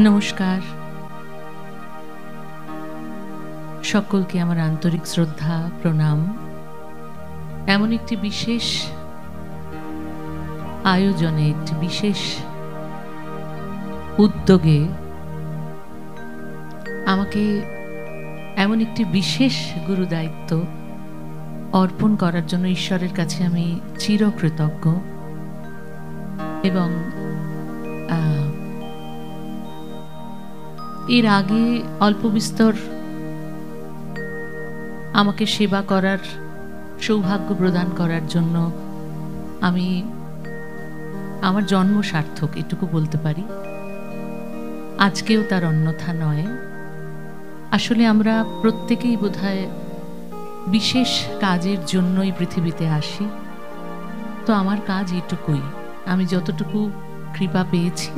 নমস্কার, সকলকে আমার আন্তরিক শ্রদ্ধা প্রণাম। এমন একটি বিশেষ আয়োজনে, একটি বিশেষ উদ্যোগে আমাকে এমন একটি বিশেষ গুরুদায়িত্ব অর্পণ করার জন্য ঈশ্বরের কাছে আমি চিরকৃতজ্ঞ। এবং এর আগে অল্প বিস্তর আমাকে সেবা করার সৌভাগ্য প্রদান করার জন্য আমি আমার জন্ম সার্থক এটুকু বলতে পারি। আজকেও তার অন্যথা নয়। আসলে আমরা প্রত্যেকেই বোধহয় বিশেষ কাজের জন্যই পৃথিবীতে আসি। তো আমার কাজ এটুকুই, আমি যতটুকু কৃপা পেয়েছি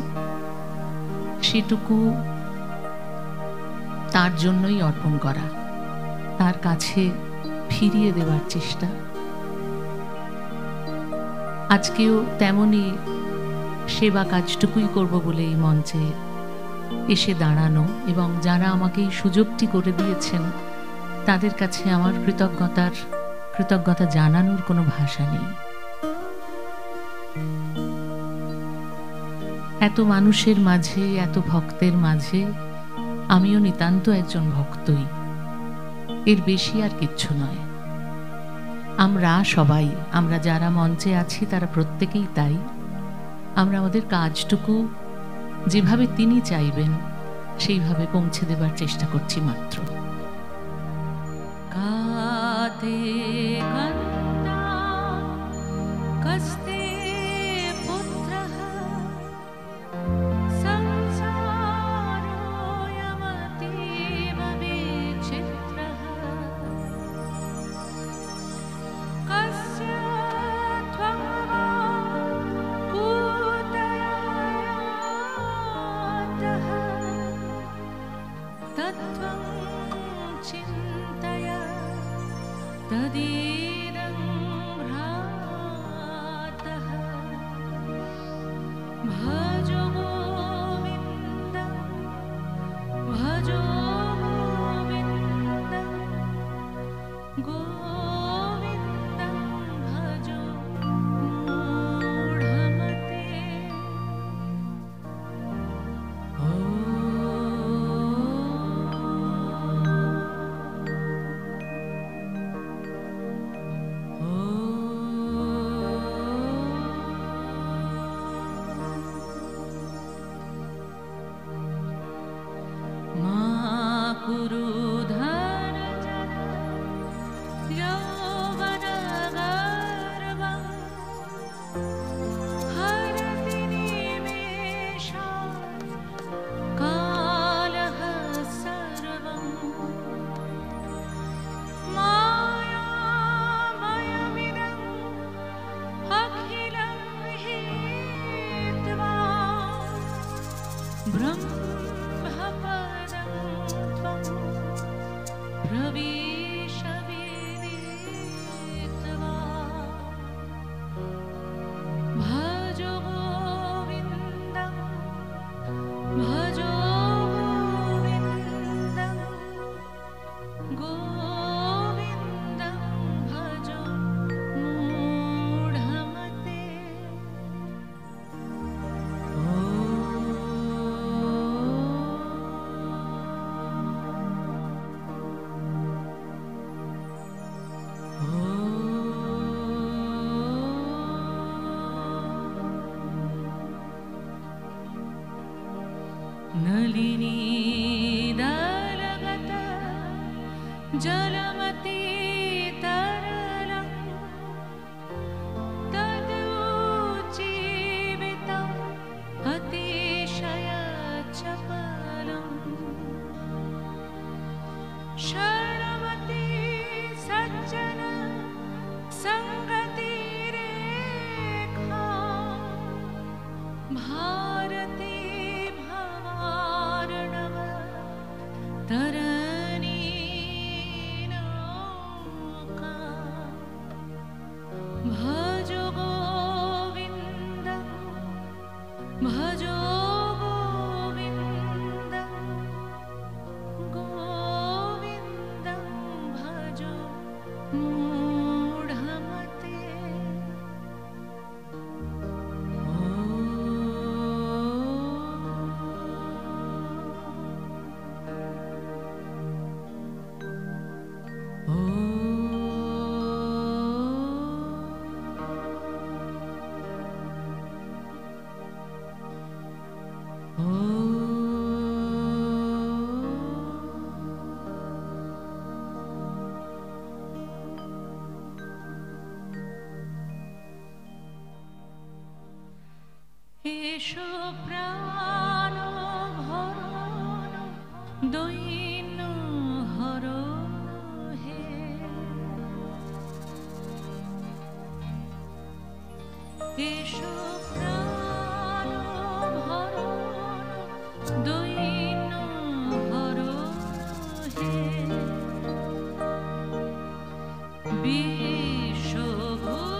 সেটুকু তার জন্যই অর্পণ করা, তার কাছে ফিরিয়ে দেওয়ার চেষ্টা। আজকেও তেমনই সেবা কাজটুকুই করব বলে এই মঞ্চে এসে দাঁড়ানো, এবং যারা আমাকে এই সুযোগটি করে দিয়েছেন তাদের কাছে আমার কৃতজ্ঞতা জানানোর কোনো ভাষা নেই। এত মানুষের মাঝে, এত ভক্তের মাঝে আমিও নিতান্ত একজন ভক্তই, এর বেশি আর কিচ্ছু নয়। আমরা যারা মঞ্চে আছি তারা প্রত্যেকেই তাই। আমরা আমাদের কাজটুকু যেভাবে তিনি চাইবেন সেইভাবে পৌঁছে দেবার চেষ্টা করছি মাত্র। কাতে কান্তা কস্তে পুত্রঃ সংসারোऽয়মতীব বিচিত্রঃ কস্য ত্বং वा কুতয়াতঃ তত্ত্বং চিন্তয় তদিদং ভ্রাতঃ ভজ গোবিন্দং ভজ গোবিন্দং গোবিন্দং ভজ মূঢ়মতে। মা কুরু ধনজন যৌবনগর্ভং হরতি নিমেষাৎ কালঃ সর্বং মায়াময়মিদং অখিলং হিত্বা ব্রহ্মপদং ত্বং প্রবিশ বিদিত্বা ভজ গোবিন্দং ভজ গোবিন্দং গোবিন্দং ভজ মূঢ়মতে। নলিনী দলগত জলমতি তরলং তদুজ্জীবিতং অতিশয় চপলং শরণমতি সজ্জন সংগতি রেখা भारती भवार्णव तरणीनो এসো প্রাণ ভরণ দৈন্য হরণ হে, এসো প্রাণ ভরণ দৈন্য হরণ হে, বিশ্বভূম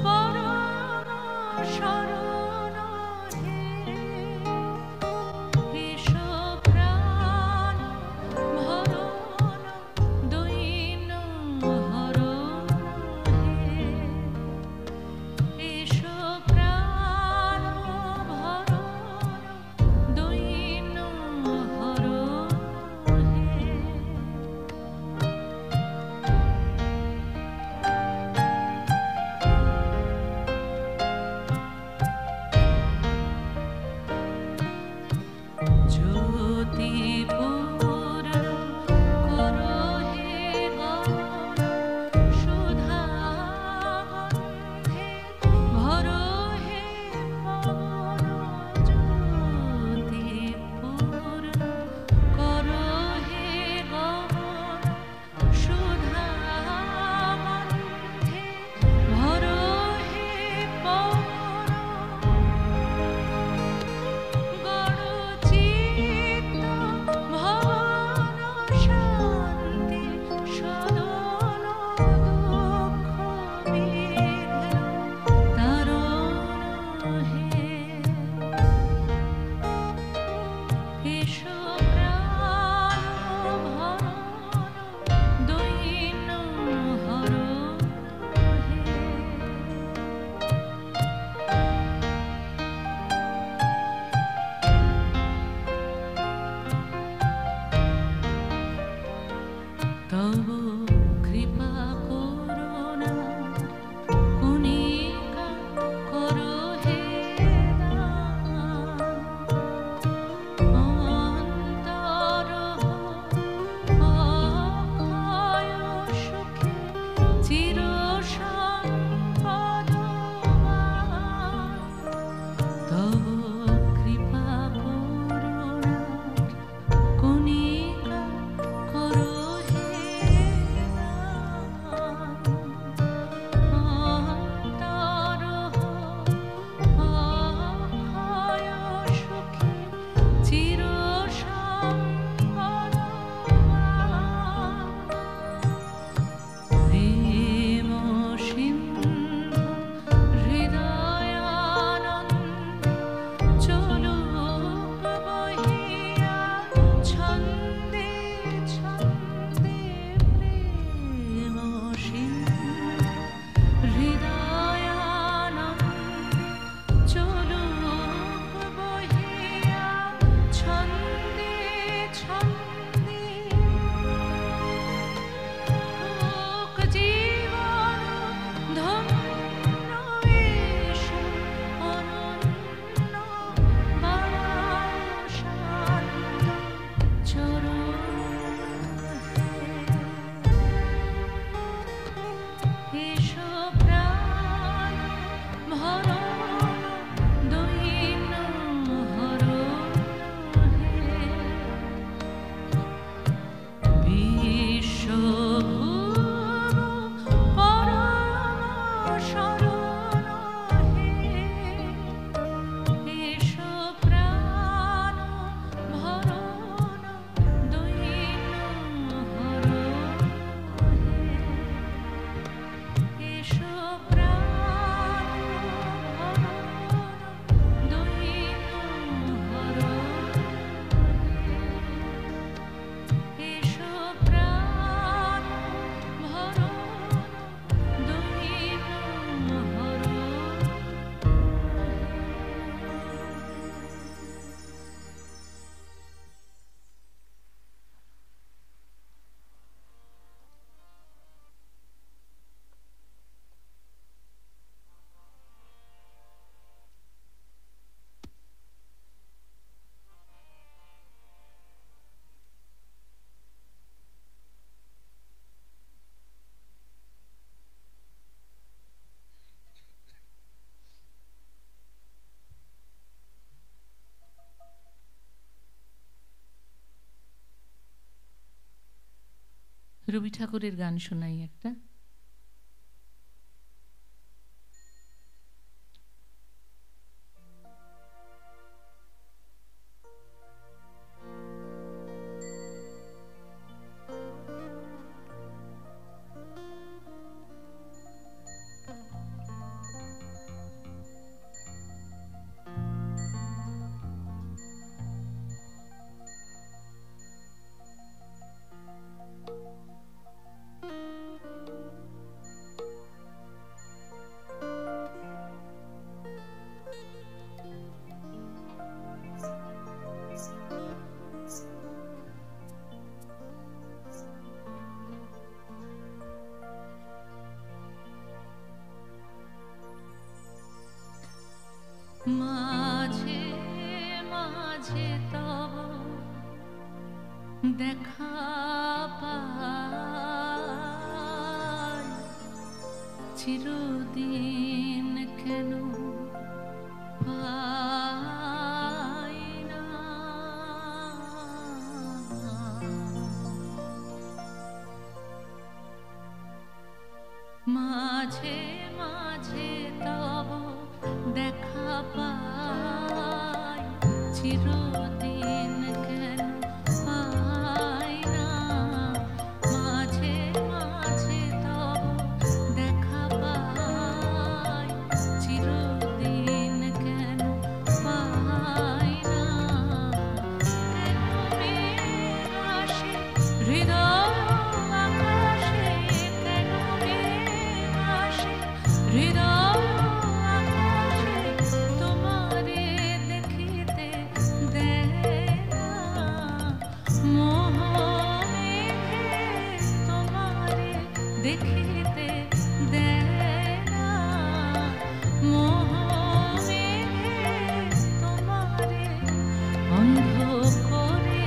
পরম শরণ হে, এসো প্রাণ ভরণ দৈন্য হরণ হে, এসো প্রাণ ভরণ রবি ঠাকুরের গান শোনাই একটা। মাঝে মাঝে তব দেখা পাই, চিরদিন কেন পাই না। মাঝে মাঝে তব দেখা পাই, চিরদিন কেন পাই না। মাঝে মাঝে তব দেখা পাই, চিরদিন কেন পাই না। কেন মেঘ আসে হৃদয় আকাশে, কেন মেঘ আসে হৃদয় আকাশে, তোমারে দেখিতে দেয় না। মোহ মেঘে তোমারে দেখিতে দেয় না। মোহ মেঘে তোমারে অন্ধ করে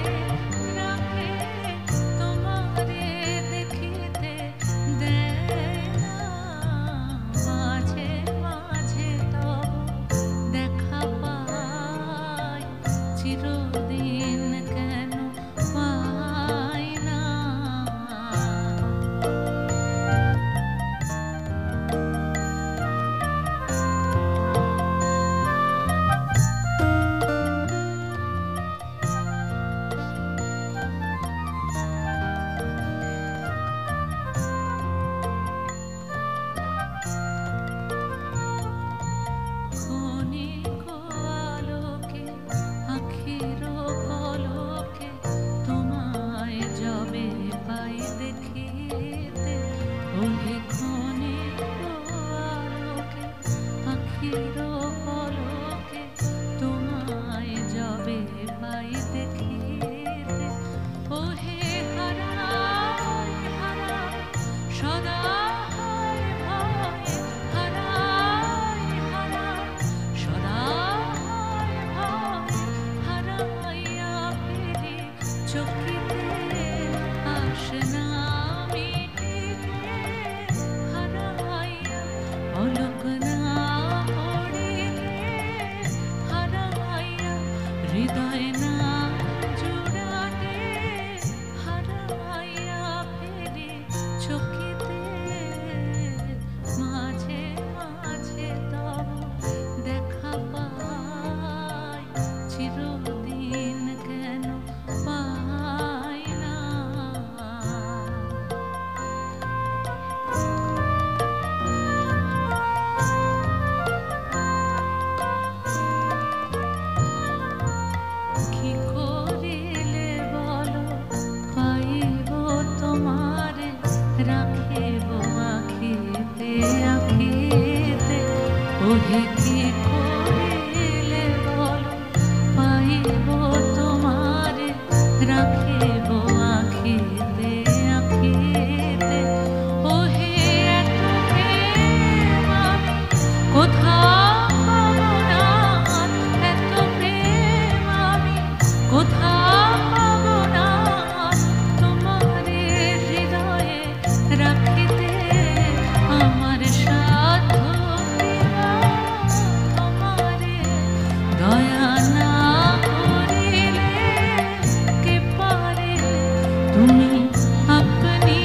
রাখে, তোমারে দেখিতে দেয় না। মাঝে মাঝে তব দেখা পাই, চিরদিন কেন পাই না। ক্ষণিক আলোকে আখির পলকে তোমায় যবে পাই দেখিতে, ওহে ক্ষণিক আলোকে আখির পলকে তোমায় যবে পাই দেখিতে, ওহে হারাই হারাই সদা হায় ভয়ে, হারাই হারাই সদা হায় ভয়ে, হারাইয়া ফিরি চকিতে আসে না মিটিতে, হারাইয়া পলক না পড়িতে, হারাইয়া হৃদয় না জুড়াতে, হারাইয়া ফিরি চকিতে। মাঝে মাঝে তব দেখা পাই, চিরদিন কেন পাই না। কি করিলে বলো পাইব তোমারে, রাখিব আখিতে আখিতে, ওহে কি করিলে বলো পাইব তোমারে, রাখিব আখিতে আখিতে, ওহে এত প্রেম আমি কোথাও পাবো না, এত প্রেম আমি কোথাও পাবো না। তোমারে হৃদয়ে রাখিতে আমার সাধ্য কিবা, তোমারে দয়া না করিলে কে পারে, তুমি আপনি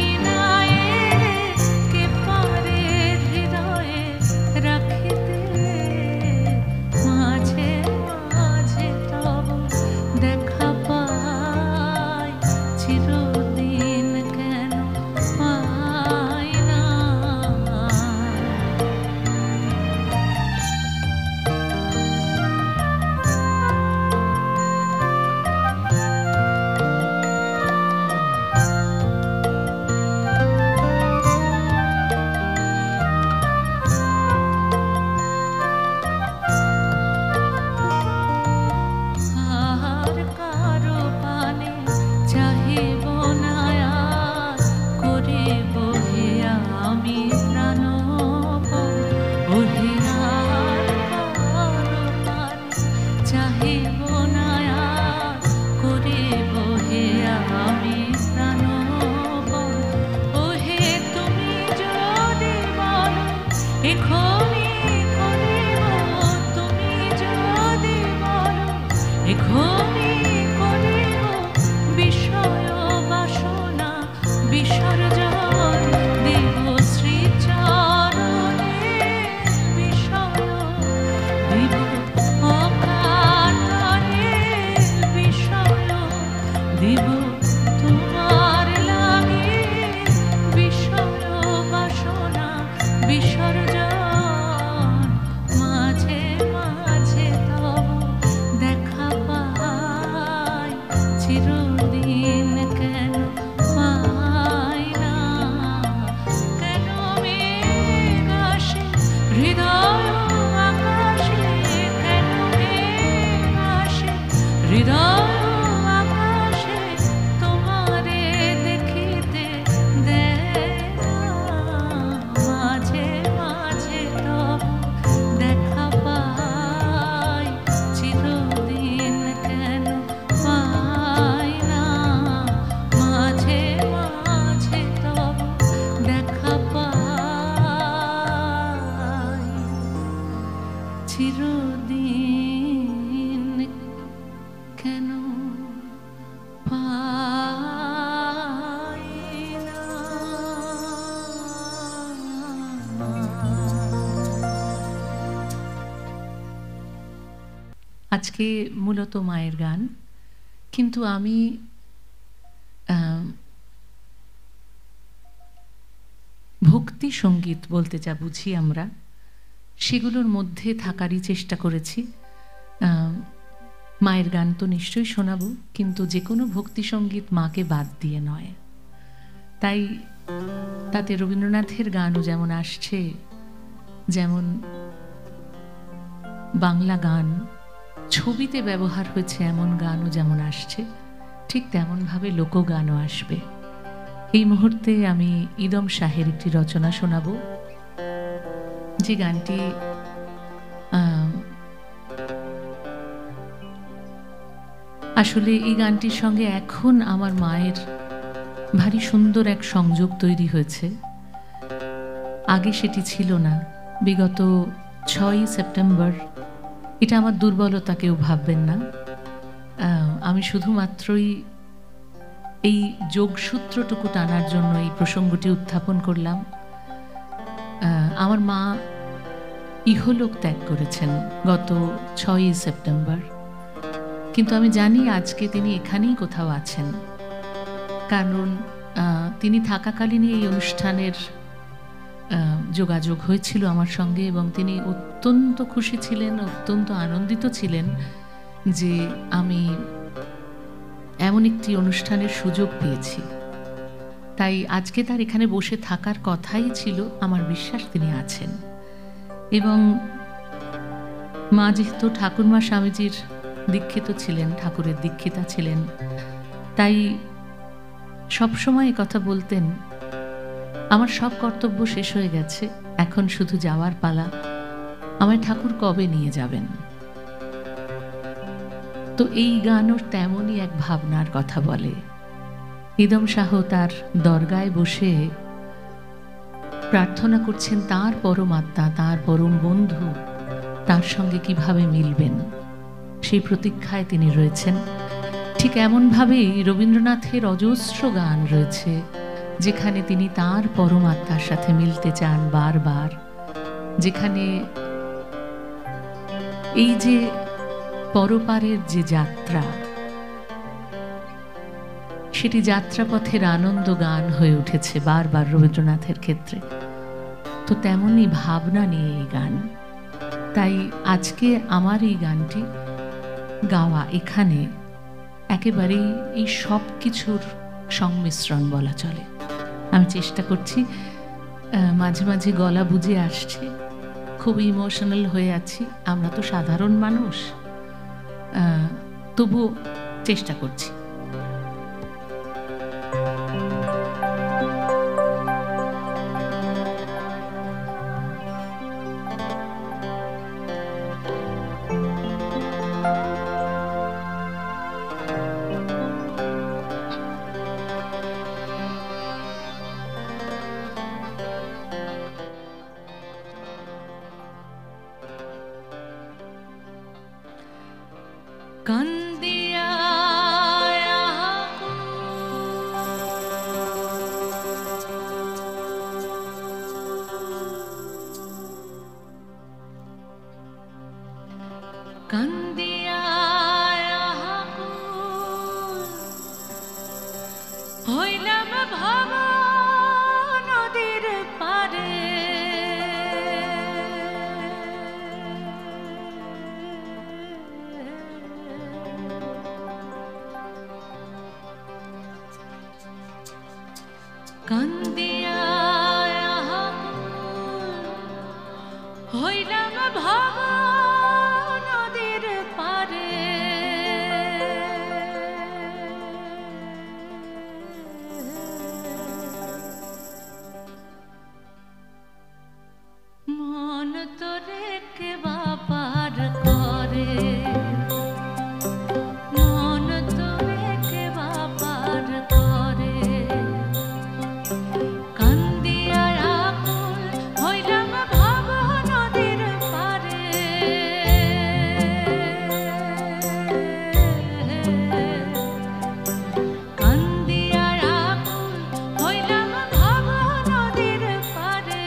এখনি করিব তুমি যদি বলো, এখনি করিব বিষয় বাসনা বিসর্জন দেব শ্রীচরণে, বিষয় দেব অকাতরে, বিষয় দেব তোমার লাগে বিষয় বাসনা বিসর্জন। মাঝে মাঝে তব দেখা পাই, চিরদিন কেন পাই না, কেন মেঘ আসে হৃদয় আকাশে, কেন মেঘ আসে হৃদয় আকাশে, তোমারে দেখিতে দেয় না। মাঝে মাঝে তব দেখা পাই, চিরদিন কেন পাই না, মাঝে মাঝে তব দেখা পাই, চিরদিন কেন পাই না। আজকে মূলত মায়ের গান, কিন্তু আমি ভক্তি সঙ্গীত বলতে যা বুঝি আমরা, সেগুলোর মধ্যে থাকারই চেষ্টা করেছি। মায়ের গান তো নিশ্চয়ই শোনাবো, কিন্তু যে কোনো ভক্তি সঙ্গীত মাকে বাদ দিয়ে নয়। তাই তাতে রবীন্দ্রনাথের গানও যেমন আসছে, যেমন বাংলা গান ছবিতে ব্যবহার হয়েছে এমন গানও যেমন আসছে, ঠিক তেমনভাবে লোকগানও আসবে। এই মুহূর্তে আমি ইদম শাহের একটি রচনা শোনাবো, যে গানটি আসলে এই গানটির সঙ্গে এখন আমার মায়ের ভারী সুন্দর এক সংযোগ তৈরি হয়েছে। আগে সেটি ছিল না। বিগত 6ই সেপ্টেম্বর, এটা আমার দুর্বলতা, কেউ ভাববেন না। আমি শুধুমাত্রই এই যোগসূত্রটুকু টানার জন্য এই প্রসঙ্গটি উত্থাপন করলাম। আমার মা ইহলোক ত্যাগ করেছেন গত 6ই সেপ্টেম্বর, কিন্তু আমি জানি আজকে তিনি এখানেই কোথাও আছেন, কারণ তিনি থাকাকালীনই এই অনুষ্ঠানের যোগাযোগ হয়েছিল আমার সঙ্গে, এবং তিনি অত্যন্ত খুশি ছিলেন, অত্যন্ত আনন্দিত ছিলেন যে আমি এমন একটি অনুষ্ঠানের সুযোগ পেয়েছি। তাই আজকে তার এখানে বসে থাকার কথাই ছিল। আমার বিশ্বাস তিনি আছেন। এবং মা যেহেতু ঠাকুরমা স্বামীজির দীক্ষিত ছিলেন, ঠাকুরের দীক্ষিতা ছিলেন, তাই সবসময় কথা বলতেন, আমার সব কর্তব্য শেষ হয়ে গেছে, এখন শুধু যাওয়ার পালা, আমায় ঠাকুর কবে নিয়ে যাবেন। তো এই গানও তেমনই এক ভাবনার কথা বলে। ইদম শাহ তার দরগায় বসে প্রার্থনা করছেন তার পরমাত্মা, তার পরম বন্ধু তার সঙ্গে কিভাবে মিলবেন, সেই প্রতীক্ষায় তিনি রয়েছেন। ঠিক এমনভাবেই রবীন্দ্রনাথের অজস্র গান রয়েছে যেখানে তিনি তার পরমাত্মার সাথে মিলতে চান বারবার, যেখানে এই যে পরপারের যে যাত্রা, সেটি যাত্রাপথের আনন্দ গান হয়ে উঠেছে বারবার রবীন্দ্রনাথের ক্ষেত্রে। তো তেমনই ভাবনা নিয়ে এই গান। তাই আজকে আমার এই গানটি গাওয়া এখানে একেবারেই এই সব কিছুর সংমিশ্রণ বলা চলে। আমি চেষ্টা করছি, মাঝে মাঝে গলা বুঝে আসছে, খুব ইমোশনাল হয়ে আছি, আমরা তো সাধারণ মানুষ, তবু চেষ্টা করছি। কান্দিয়া হইলাম ভব নদীর পারে কান্দিয়া হইলাম ভব নদীর পারে মন তোরে কে বাপার করে মন তোরে কে বাপার করে কান্দিয়া আকুল হইলাম ভব নদীর পারে কান্দিয়া আকুল হইলাম ভব নদীর পারে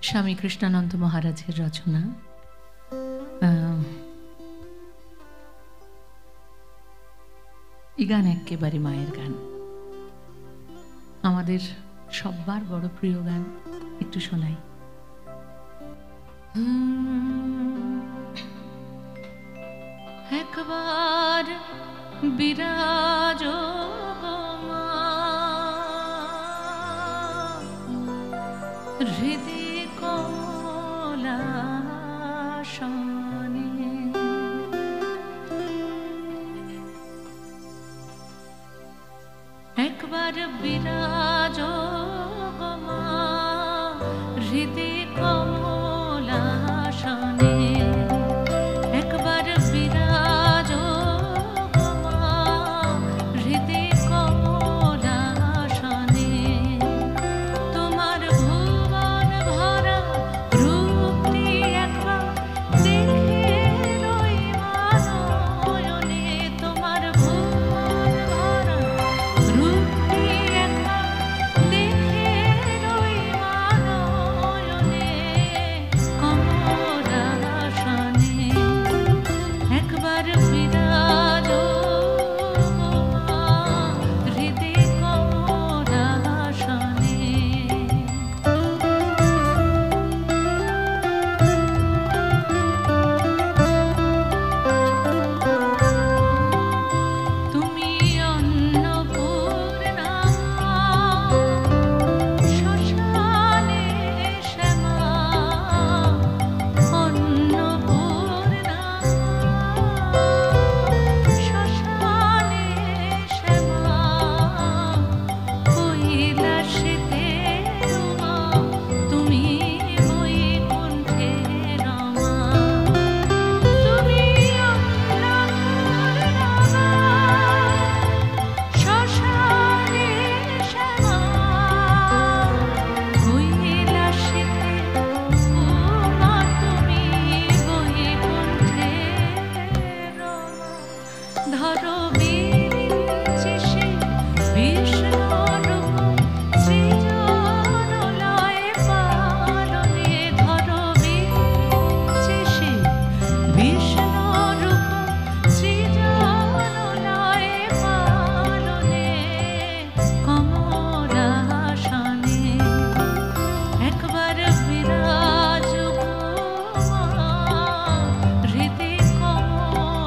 স্বামী কৃষ্ণানন্দ মহারাজের রচনা। এই গান একেবারে মায়ের গান, আমাদের সবার বড় প্রিয় গান। একটু শোনাই। একবার বিরাজ হৃদি কমলাসনে, একবার বিরাজ হৃদি কমলাসনে, একবার বিরাজ হৃদি কমলাসনে, তোমার ভুবন ভরা রূপটি একবার দেখে রই মানয়নে, তোমার ভুবন ভরা রূপটি একবার দেখে রই মানয়নে, কমলাসনে, একবার বিরাজ হৃদি কমলাসনে। তুমি অন্নপূর্ণা শ্মশানে শ্যামা, অন্নপূর্ণা শ্মশানে শ্যামা, কৈলাসেতে উমা, তুমি বৈকুণ্ঠে রমা, তুমি অন্নপূর্ণা শ্মশানে শ্যামা, কৈলাসেতে উমা, তুমি বৈকুণ্ঠে রমা। ধরো বিরিঞ্চিসে বিষ্ণুরূপ সৃজনলয়ে পালনে, ধরো বিরিঞ্চিসে বিষ্ণুরূপ সৃজনলয়ে পালনে, কমলাসনে, একবার বিরাজ হৃদি কমলাসনে।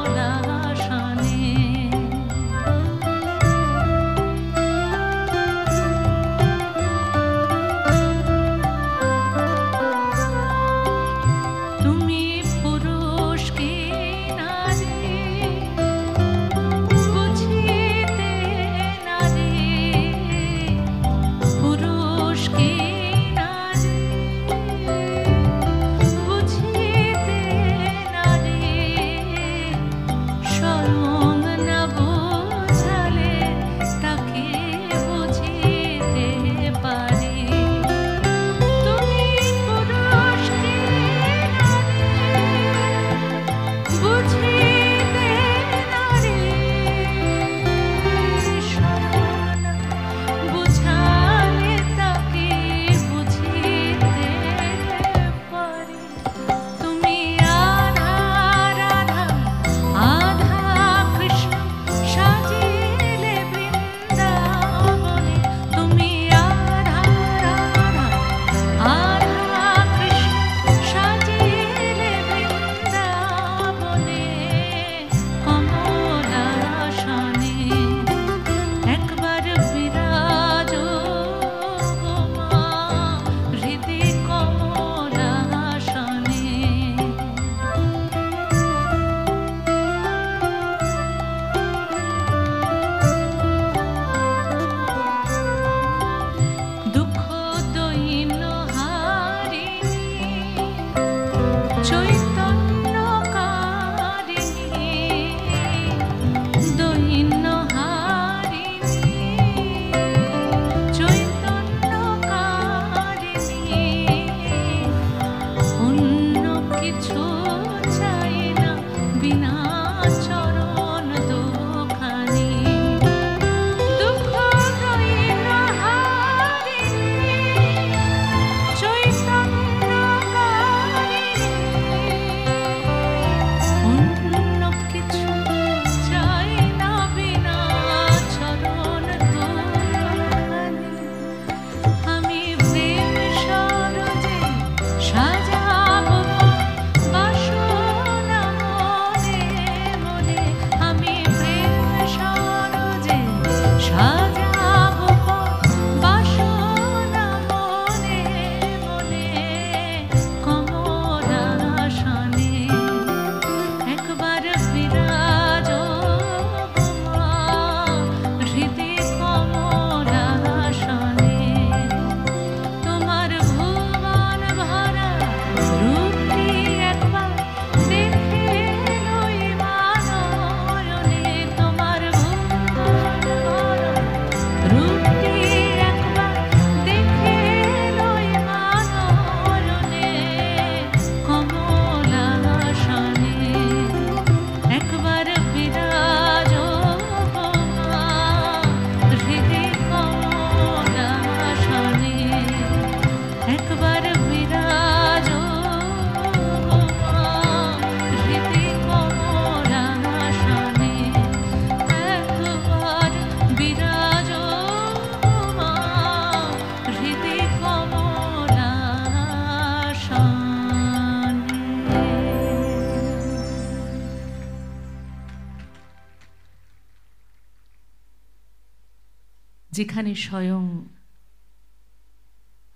যেখানে স্বয়ং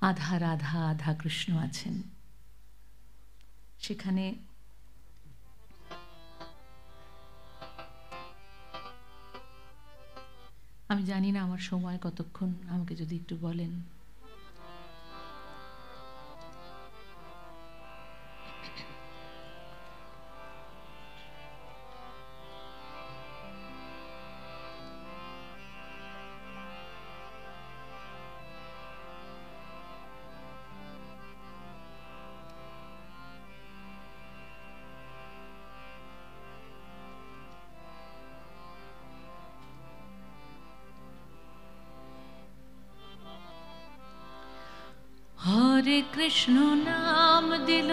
আধা রাধা আধা কৃষ্ণ আছেন, সেখানে আমি জানি না আমার সময় কতক্ষণ, আমাকে যদি একটু বলেন। হরে কৃষ্ণ নাম দিল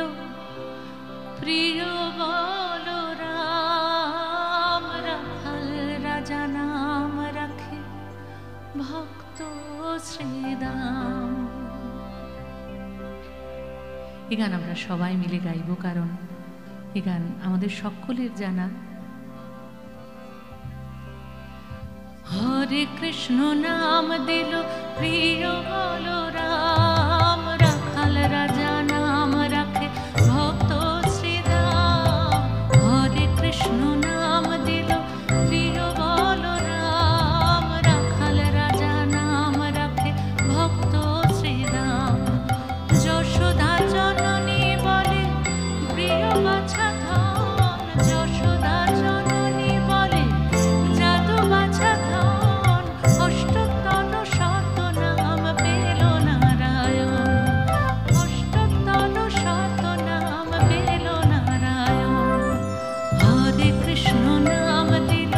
প্রিয় বলো রাম, রাখাল রাজা নাম রাখে ভক্ত শ্রীদাম। এ গান আমরা সবাই মিলে গাইব, কারণ এ গান আমাদের সকলের জানা। হরে কৃষ্ণ নাম দিল প্রিয় বলো রাম, রাখাল রাজা নাম রাখে ভক্ত শ্রীদাম। হরে কৃষ্ণ নাম দিল প্রিয় বলো রাম, রাখাল রাজা নাম রাখে ভক্ত শ্রীদাম। যশোদা জননী বলে প্রিয় বাছা ধন, যশোদা জননী বলে জাদু বাছা ধন। অষ্টতর শত নাম পেল নারায়ণ, অষ্টতর শত নাম পেল নারায়ণ। হরে কৃষ্ণ নাম দিল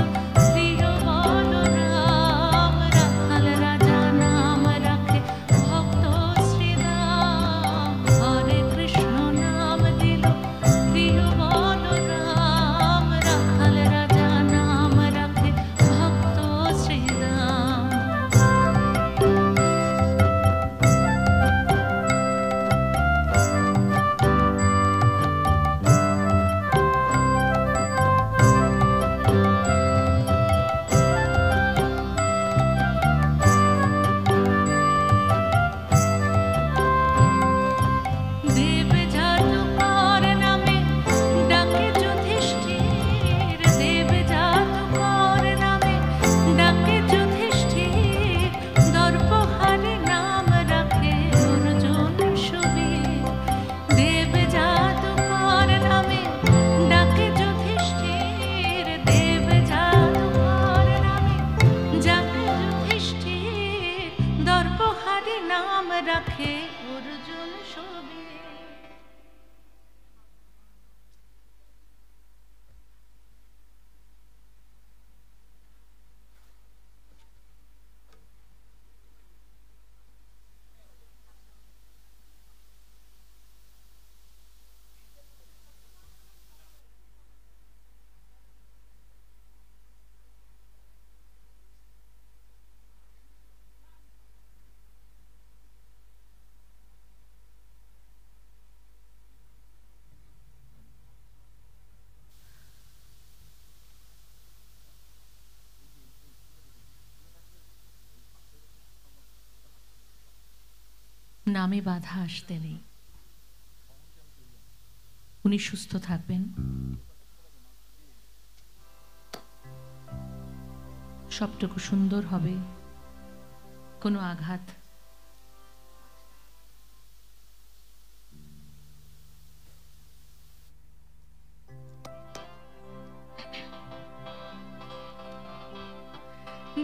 প্রিয় বলো রাম, রাখাল রাজা নাম রাখে ভক্ত শ্রীদাম। হরে কৃষ্ণ নাম দিল প্রিয় বলো রাম, রাখাল রাজা নাম রাখে ভক্ত শ্রীদাম। দেব জাদুকর নামে ডাকে যুধিষ্ঠির, দেব জাদুকর নামে ডাকে যুধিষ্ঠির। দর্পহারি নাম রাখে অর্জুন সুবীর, দেব জাদুকর নামে ডাকে যুধিষ্ঠির। দেব জাদুকর নামে ডাকে যুধিষ্ঠির, দর্পহারি নাম রাখে অর্জুন সুবীর। নামে বাধা আসতে নেই। উনি সুস্থ থাকবেন, সবটুকু সুন্দর হবে, কোনো আঘাত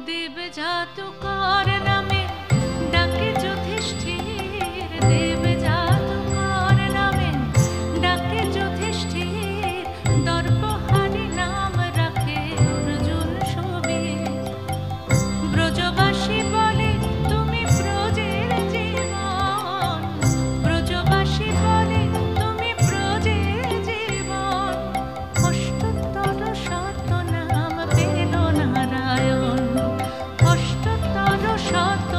দেব জাদুকর নামে ডাকে যুধিষ্ঠির, দেব জাদুকর নামে ডাকে যুধিষ্ঠির। দর্পহারি নাম রাখে অর্জুন সুবীর। ব্রজবাসী বলে তুমি ব্রজের জীবন, ব্রজবাসী বলে তুমি ব্রজের জীবন। অষ্টতর শত নাম পেল নারায়ণ, অষ্টতর শত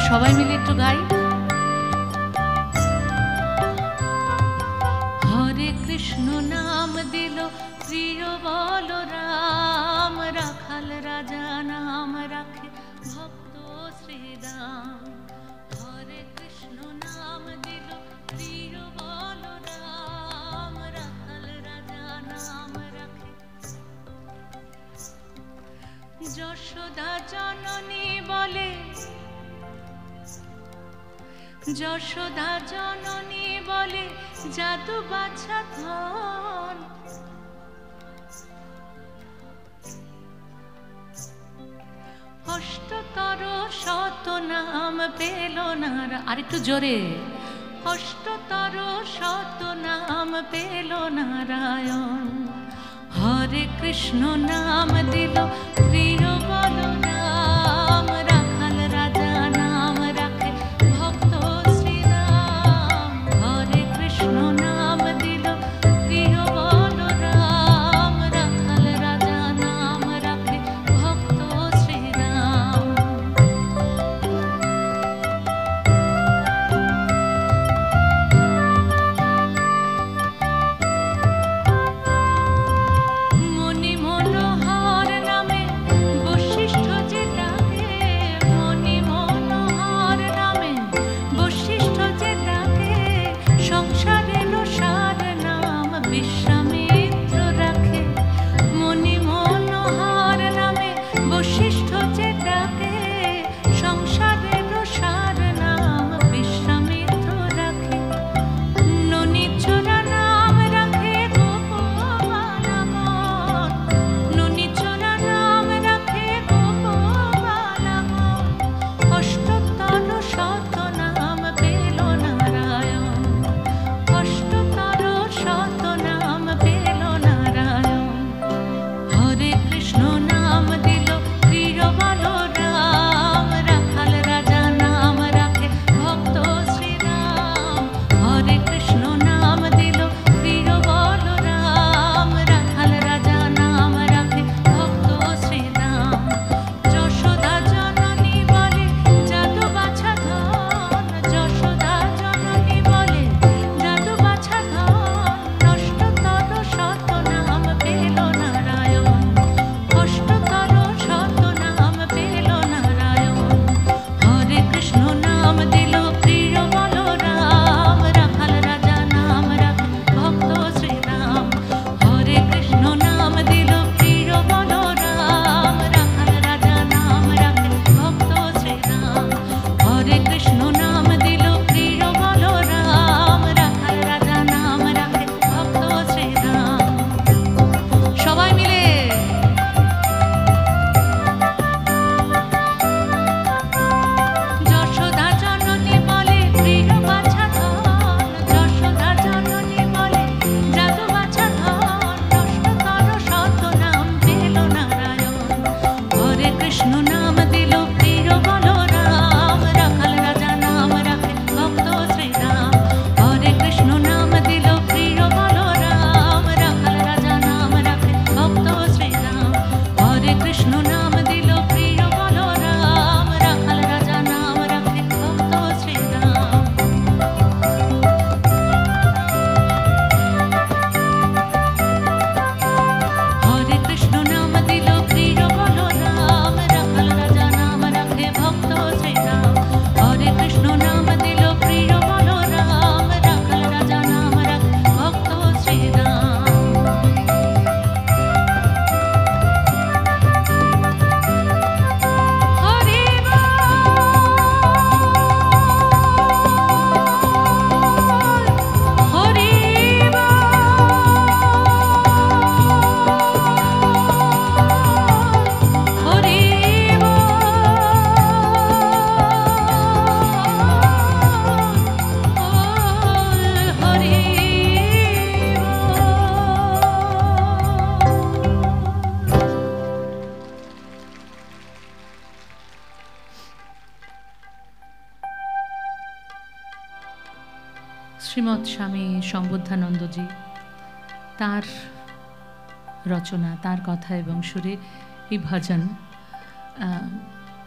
সবাই মিলে একটু গাই। হরে কৃষ্ণ নাম দিল প্রিয় বলরাম, রাখাল রাজা নাম রাখে ভক্ত শ্রীরাম। হরে কৃষ্ণ নাম দিল প্রিয় বলরাম, রাখাল রাজা নাম রাখে। যশোদা জননী বলে, যশোদা জননী বলে জাদু বাছা ধন। অষ্টতর শত নাম পেল নারায়ণ, আরেকটু জোরে। অষ্টতর শত নাম পেল নারায়ণ। হরে কৃষ্ণ নাম দিল প্রিয় বলরাম, রাখাল রাজা নাম রাখে ভক্ত শ্রীরাম। হরে কৃষ্ণ নাম দিল প্রিয় বলরাম, রাখাল রাজা নাম রাখে ভক্ত শ্রীরাম। মণি মনোহর নামে বশিষ্ঠ যে ডাকে, মণি মনোহর নামে বশিষ্ঠ যে ডাকে, সংসারের সার নাম বিশ্বামিত্র রাখে। মণি মনোহর নামে বশিষ্ঠ যে ডাকে, সংসারের সার নাম বিশ্বামিত্র রাখে। ননীচরা নাম রাখে গোপবালগণ, ননীচরা নাম রাখে গোপবালগণ। অষ্টতর শত নাম পেল নারায়ণ, অষ্টতর শত নাম পেল নারায়ণ। হরে কৃষ্ণ নাম দিল প্রিয় বলরাম, রাখাল রাজা নাম রাখে ভক্ত শ্রীরাম। হরে কৃষ্ণ নাম দিল প্রিয় বলরাম, রাখাল রাজা নাম রাখে ভক্ত শ্রীরাম। যশোদা জননী বলে জাদু বাছা ধন, যশোদা জননী বলে জাদু বাছা ধন। অষ্টতর শত নাম পেল নারায়ণ, অষ্টতর শত নাম পেল নারায়ণ। হরে কৃষ্ণ নাম দিল প্রিয় বলরাম, রাখাল রাজা নাম রাখে ভক্ত শ্রীরাম। হরে কৃষ্ণ নাম দিল প্রিয় বলরাম, রাখাল রাজা নাম রাখে ভক্ত শ্রীরাম। হরে কৃষ্ণ নাম দিল প্রিয় বলরাম, রাখাল রাজা নাম রাখে ভক্ত শ্রীরাম। সবাই মিলে যশোদা জননী বলে প্রিয় বাছা ধন, যশোদা জননী বলে জাদু বাছা ধন। অষ্টতর শত নাম পেল নারায়ণ। হরে কৃষ্ণ নাম দিল প্রিয় বলরাম, রাখাল রাজা নাম রাখে ভক্ত শ্রীরাম। হরে কৃষ্ণ নাম দিল প্রিয় বলরাম, রাখাল রাজা নাম রাখে ভক্ত শ্রীরাম। হরে কৃষ্ণ নাম দিল প্রিয় বলরাম, রাখাল রাজা নাম রাখে ভক্ত শ্রীরাম। হরে কৃষ্ণ নাম দিল প্রিয় বলরাম, রাখাল রাজা নাম রাখে ভক্ত শ্রীরাম। হরে কৃষ্ণ নাম দিল প্রিয় বলরাম, রাখাল রাজা নাম রাখে ভক্ত শ্রীরাম। হরে বল, হরে বল, হরে বল, হরে বল। শ্রীমৎ স্বামী সম্বুদ্ধানন্দজি তার রচনা, তার কথা এবং সুরে এই ভজন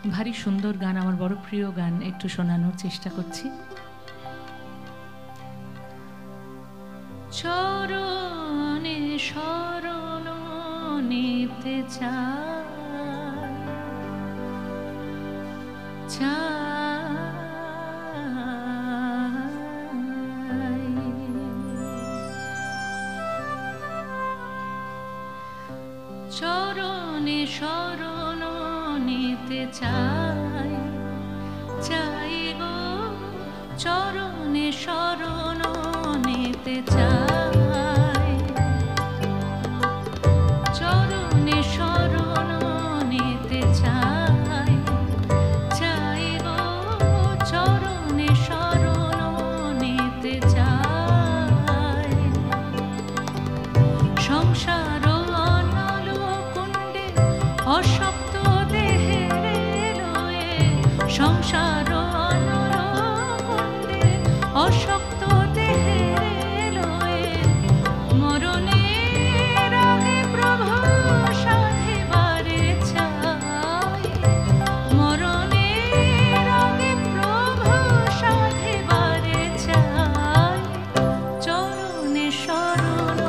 ভারী সুন্দর গান, আমার বড় প্রিয় গান, একটু শোনানোর চেষ্টা করছি। চরণে শরণ নিতে চরণে শরণ নিতে চাই, চাই গো চরণে শরণ নিতে চাই, চরণে শরণ নিতে চাই, চাই গো চরণে শরণ নিতে চাই। সংসার অসপ্ত দেহের লয়ে, সংসার অনরকুণ্ডে অসপ্ত দেহের লয়ে, মরণের আগে প্রভু সাধিবারে চাই, মরণের আগে প্রভু সাধিবারে চাই, চরণে শরণ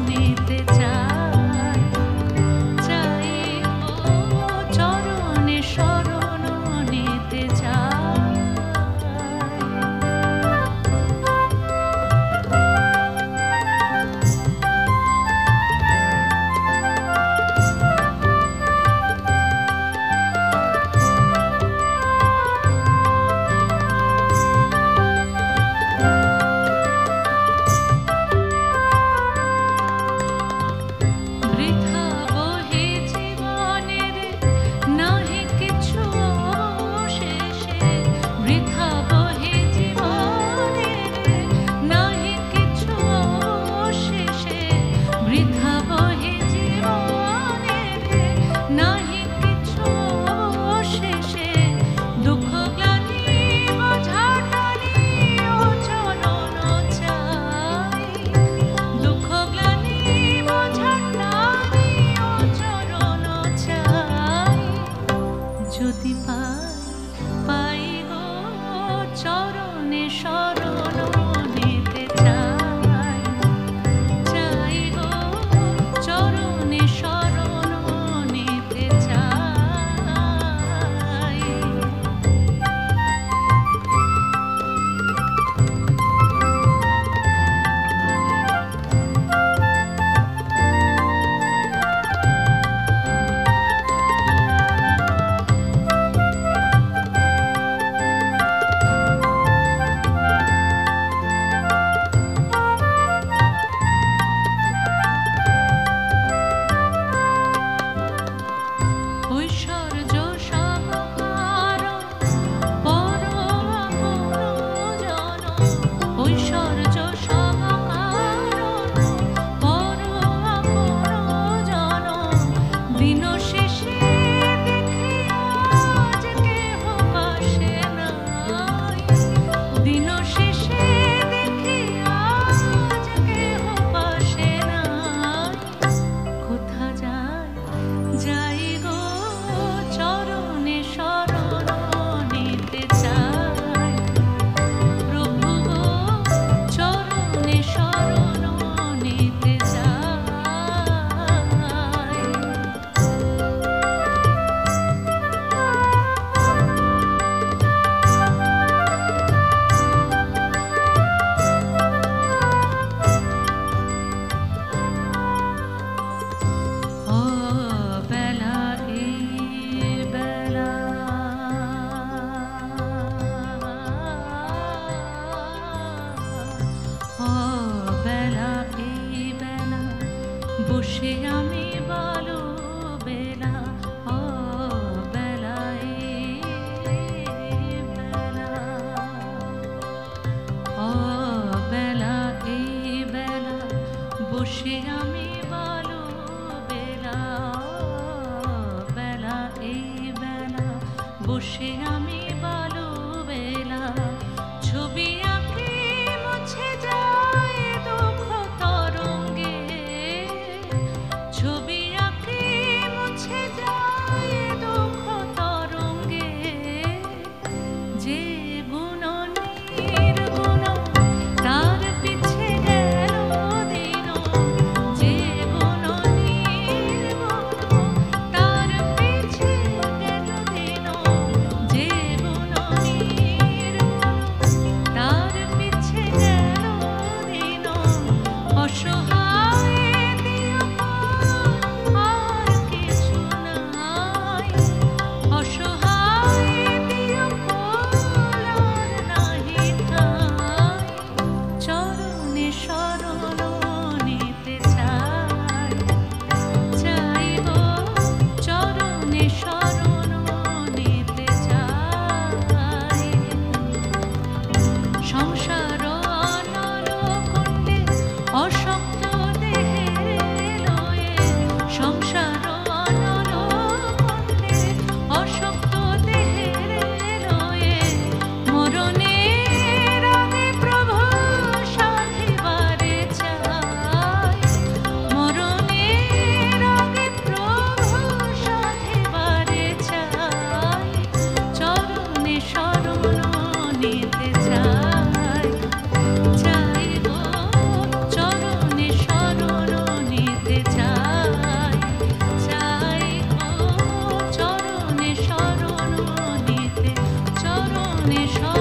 নিতে চাই, চরণে শরণ নিতে চাই। যদি পাই গো চরণে শরণ নিতে চাই, চাই গো চরণে শরণ নিতে চাই। বসে আমি বলো বেলা, ও বেলায় বেলা, ও বেলা এই বেলা, বসে আমি বলো বেলা, বেলা এই বেলা, বসে আমি বলো বেলা, ছবি আঁকি মুছে যায় দুঃখ তরঙ্গে, ছবি আঁকি মুছে যায় দুঃখ তরঙ্গে, সব